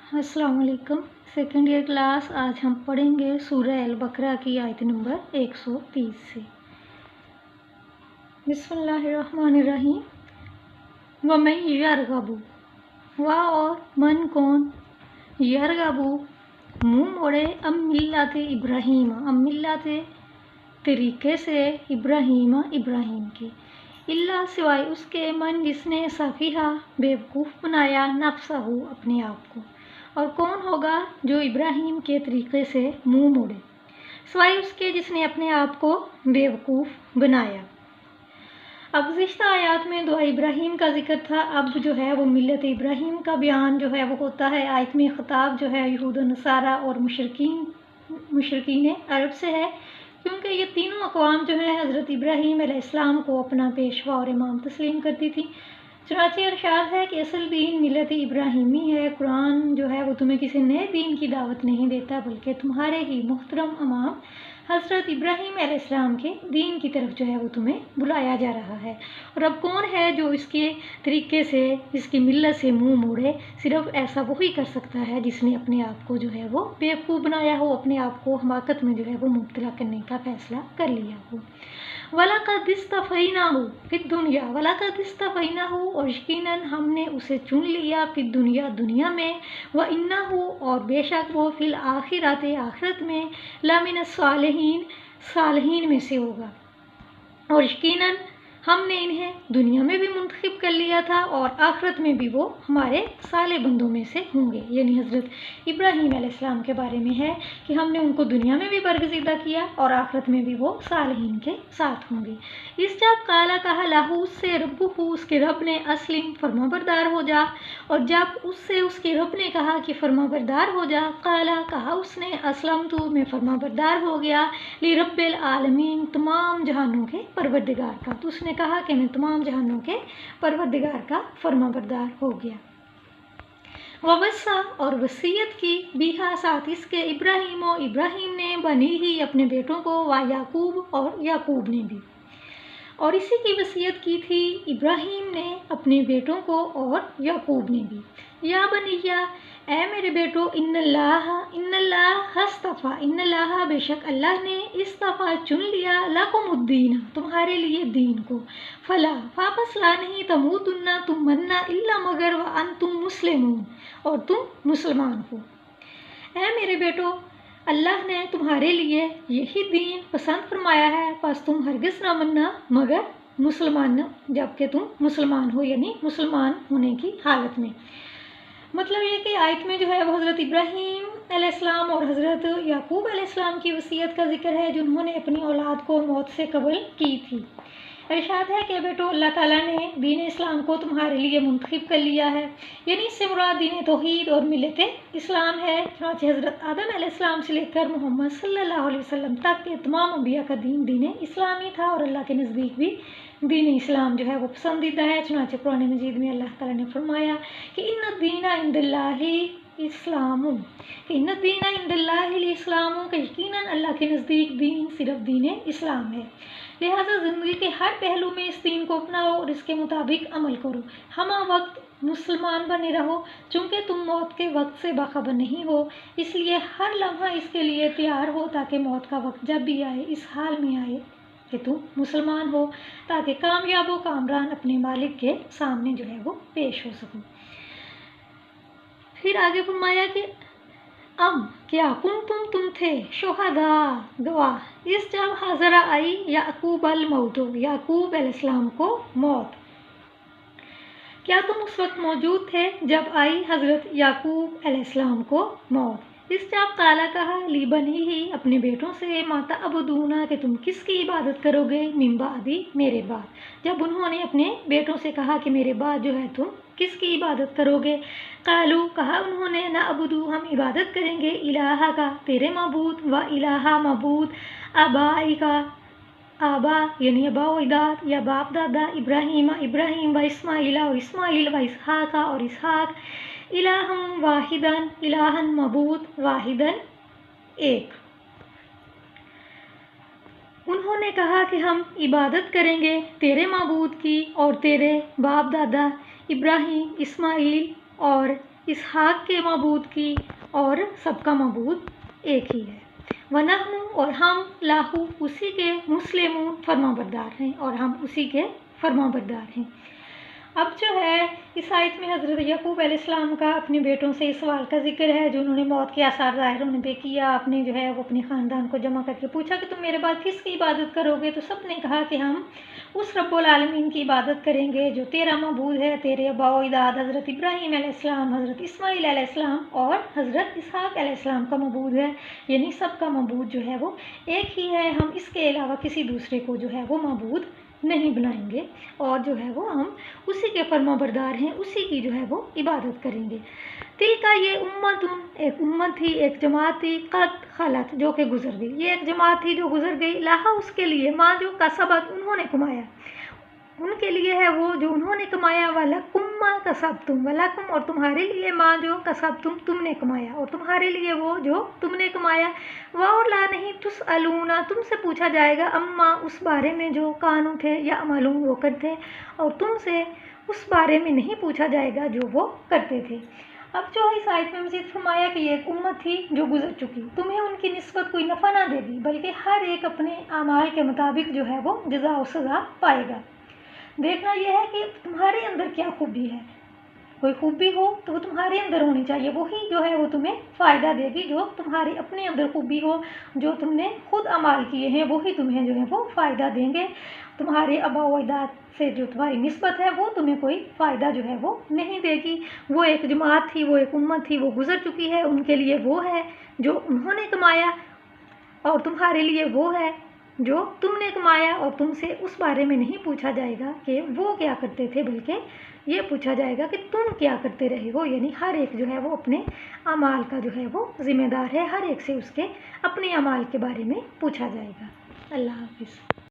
अस्सलाम वालेकुम। Second year class. आज हम पढ़ेंगे सूरह अल बकरा की आयत नंबर 130 से। बिस्मिल्लाहिर्रहमानिर्रहीम। वमन यरगबू, वाह और मन कौन, यरगबू मुँह मोड़े, अम मिल्लत इब्राहीम, अम मिल्लत तरीके से, इब्राहीम इब्राहीम के, इल्ला सिवाय उसके, मन जिसने सफ़ीहा बेवकूफ़ बनाया, नफ्सहू अपने आप को। और कौन होगा जो इब्राहीम के तरीके से मुंह मोड़े, सिवाय उसके जिसने अपने आप को बेवकूफ़ बनाया। अब गुज़िश्ता आयत में दुआ इब्राहीम का जिक्र था। अब जो है वो मिल्लत इब्राहीम का बयान जो है वो होता है। आयत में ख़िताब जो है यहूद नसारा और मुशरिकीन अरब से है, क्योंकि ये तीनों अक़वाम जो है हज़रत इब्राहीम अलैहिस्सलाम को अपना पेशवा और इमाम तस्लीम करती थी। चुनांचे इरशाद है कि असल दीन मिल्लत इब्राहीमी है। कुरान जो है वो तुम्हें किसी नए दीन की दावत नहीं देता, बल्कि तुम्हारे ही मुहतरम इमाम हज़रत इब्राहीम अलैहिस्सलाम के दीन की तरफ जो है वो तुम्हें बुलाया जा रहा है। और अब कौन है जो इसके तरीके से, इसकी मिल्लत से मुंह मोड़े? सिर्फ ऐसा वही कर सकता है जिसने अपने आप को जो है वो बेवकूफ़ बनाया हो, अपने आप को हमाकत में जो है वो मुब्तला करने का फ़ैसला कर लिया हो। वलक़द इस्तफ़ैनाहु फ़िद दुनिया, वलक़द इस्तफ़ैनाहु और यकीनन हमने उसे चुन लिया, फ़िद दुनिया दुनिया में, व इन्नहु और बेशक वो, फ़िल आखिरत आखिरत में, लमिनस सालिहीन सालिहीन में से होगा। और यकीनन हमने इन्हें दुनिया में भी मुंतखब कर लिया था और आखिरत में भी वो हमारे साले बंदों में से होंगे। यानी हज़रत इब्राहीम अलैहिस्सलाम के बारे में है कि हमने उनको दुनिया में भी बरगज़िदा किया और आखिरत में भी वो सालिहीन के साथ होंगे। इस जब काला कहा लाहू, उससे रब्बुहू उसके रब ने, अस्लिम फरमाबरदार हो जा। और जब उससे उसके रब ने कहा कि फरमाबरदार हो जा, काला कहा उसने, असलम तू मैं फरमाबरदार हो गया, ली रब्बिल आलमीन तमाम जहानों के परवरदिगार का। तो उसने कहा कि मैं तमाम जहानों के परवरदिगार का फरमाबरदार हो गया। ववस्सा और वसीयत की, बिहा साथ इसके, इब्राहीम ने, बनी ही अपने बेटों को, व याकूब और याकूब ने भी। और इसी की वसीयत की थी इब्राहीम ने अपने बेटों को और याकूब ने भी। या बनिया ऐ मेरे बेटो, इन्नल्लाह हस्तफ़ा, इन्नल्लाह बेशक अल्लाह ने, इस्तफ़ा चुन लिया, लकुमुद्दीन तुम्हारे लिए दीन को, फला वापस ला नहीं, तमूतुन्ना तुम मरना, इल्ला मगर, व अंतुम मुस्लिमून और तुम मुसलमान हो। ऐ मेरे बेटो, अल्लाह ने तुम्हारे लिए यही दीन पसंद फरमाया है, बस तुम हरगिज़ ना बनना मगर मुसलमान, जबकि तुम मुसलमान हो, यानी मुसलमान होने की हालत में। मतलब ये कि आयत में जो है वो हज़रत इब्राहीम अलैहिस्सलाम और हज़रत याकूब अलैहिस्सलाम की वसीयत का जिक्र है, जिन्होंने अपनी औलाद को मौत से कबल की थी। इरशाद है कि बेटो, अल्लाह ताला ने दीन इस्लाम को तुम्हारे लिए मुंतखब कर लिया है, यानी इससे मुराद दीन तौहीद और मिल्लत इस्लाम है। चुनांचे हज़रत आदम अलैहिस्सलाम से लेकर मोहम्मद सल्लल्लाहु अलैहि वसल्लम तक के तमाम अंबिया का दीन इस्लामी था और अल्लाह के नज़दीक भी दीन इस्लाम जो है वो पसंदीदा है। चुनांचे कुरान मजीद में अल्लाह ताला ने फरमाया कि इन्ना दीना इंदल्लाहि इस्लाम, इन्ना दीना इंदल्लाहि इस्लाम, कि यकीनन अल्लाह के नज़दीक दीन सिर्फ दीन इस्लाम है। लिहाजा ज़िंदगी के हर पहलू में इस दीन को अपनाओ और इसके मुताबिक अमल करो। हमा वक्त मुसलमान बने रहो, चूँकि तुम मौत के वक्त से बाखबर नहीं हो, इसलिए हर लम्हा इसके लिए तैयार हो, ताकि मौत का वक्त जब भी आए इस हाल में आए कि तुम मुसलमान हो, ताकि कामयाब व कामरान अपने मालिक के सामने जो है वो पेश हो सको। फिर आगे फरमाया कि अब क्या तुम थे शुहदा गवाह, इस जब हाजरा आई याकूब अल मौतो, याकूब अलैहिस्सलाम को मौत। क्या तुम उस वक्त मौजूद थे जब आई हज़रत याकूब अलैहिस्सलाम को मौत? इस जब काला कहा ली बनी ही अपने बेटों से, माता अबुदूना कि तुम किसकी इबादत करोगे, मिन बादी मेरे बाद। जब उन्होंने अपने बेटों से कहा कि मेरे बाद जो है तुम किसकी इबादत करोगे, कालू कहा उन्होंने, ना अबुदू हम इबादत करेंगे, इलाहा का तेरे मबूद, व इलाहा मबूद आबाई का, आबा यानी अबा इदात या बाप दादा, इब्राहीम व इस्माइला और इस्माइल, व इसहाका और इसहाक, इलाहम वाहिदन इलाहन मबूद वाहिदन एक। उन्होंने कहा कि हम इबादत करेंगे तेरे मबूद की और तेरे बाप दादा इब्राहीम, इस्माइल और اسحاق کے معبود کی اور سب کا معبود ایک ہی ہے۔ وَنَحْنُ اور ہم لَهُ اسی کے مسلمون فرما بردار ہیں، اور ہم اسی کے فرما بردار ہیں۔ اب جو ہے اس آیت میں حضرت یعقوب علیہ السلام کا اپنے بیٹوں سے اس سوال کا ذکر ہے جو انہوں نے موت کے آثار ظاہر ہونے پہ کیا، اپنے جو ہے وہ اپنے خاندان کو جمع کر کے پوچھا کہ تم میرے بعد کس کی عبادت کرو گے؟ تو سب نے کہا کہ ہم اس رب العالمین کی عبادت کریں گے جو تیرا معبود ہے، تیرے آباء و اجداد حضرت ابراہیم علیہ السلام، حضرت اسماعیل علیہ السلام اور حضرت اسحاق علیہ السلام کا معبود ہے، یعنی سب کا معبود جو ہے وہ ایک ہی ہے، ہم اس کے علاوہ کسی دوسرے کو جو ہے وہ معبود نہیں بنائیں گے، اور جو ہے وہ ہم اسی کے فرما بردار ہیں، اسی کی جو ہے وہ عبادت کریں گے۔ تل کا یہ امتن ایک امت تھی، ایک جماعت تھی، قد خلت جو کہ گزر گئی، یہ ایک جماعت تھی جو گزر گئی، لہا اس کے لیے، ماں جو کسبت انہوں نے کمایا، ان کے لیے ہے وہ جو انہوں نے کمایا، وَلَکُمْ مَا کَسَبْتُمْ وَلَکُمْ اور تمہارے لیے، ماں جو کسبتم تم نے کمایا، اور تمہارے لیے وہ جو تم نے کمایا، وَأَوْلَا نہیں تُسْأَلُونَ تم سے پوچھا جائے گا، اما اس بارے میں جو کانوں تھے یا عملون وہ کرتے، اور تم سے اس بارے میں نہیں پوچھا جائے گا جو وہ کرتے تھے۔ اب جو اس آیت میں مزید فرمایا کہ یہ ایک امت تھی جو گزر چکی، تمہیں ان کی نسبت کوئی نفع نہ دے گی، بلکہ ہر ایک اپنے اعمال کے مطابق جو ہے وہ جزا و سزا پائے گا۔ دیکھنا یہ ہے کہ تمہارے اندر کیا خوبی ہے، کوئی خوبی ہو تو وہ تمہارے اندر ہونی چاہیے، وہی جو ہے وہ تمہیں فائدہ دے گی، جو تمہارے اپنے اندر خوبی ہو، جو تم نے خود اعمال کیے ہیں وہی تمہیں جو ہے وہ فائدہ دیں گے، تمہارے آباء و اجداد سے جو تمہاری نسبت ہے وہ تمہیں کوئی فائدہ جو ہے وہ نہیں دے گی۔ وہ ایک جماعت تھی، وہ ایک امت تھی، وہ گزر چکی ہے، ان کے لیے وہ ہے جو انہوں نے کمایا، اور تمہارے لیے وہ ہے جو تم نے کمایا، اور تم سے اس بارے میں نہیں پوچھا جائے گا کہ وہ کیا کرتے تھے، بلکہ یہ پوچھا جائے گا کہ تم کیا کرتے رہے ہو، یعنی ہر ایک جو ہے وہ اپنے اعمال کا جو ہے وہ ذمہ دار ہے، ہر ایک سے اس کے اپنے اعمال کے بارے میں پوچھا جائے گا۔ اللہ حافظ۔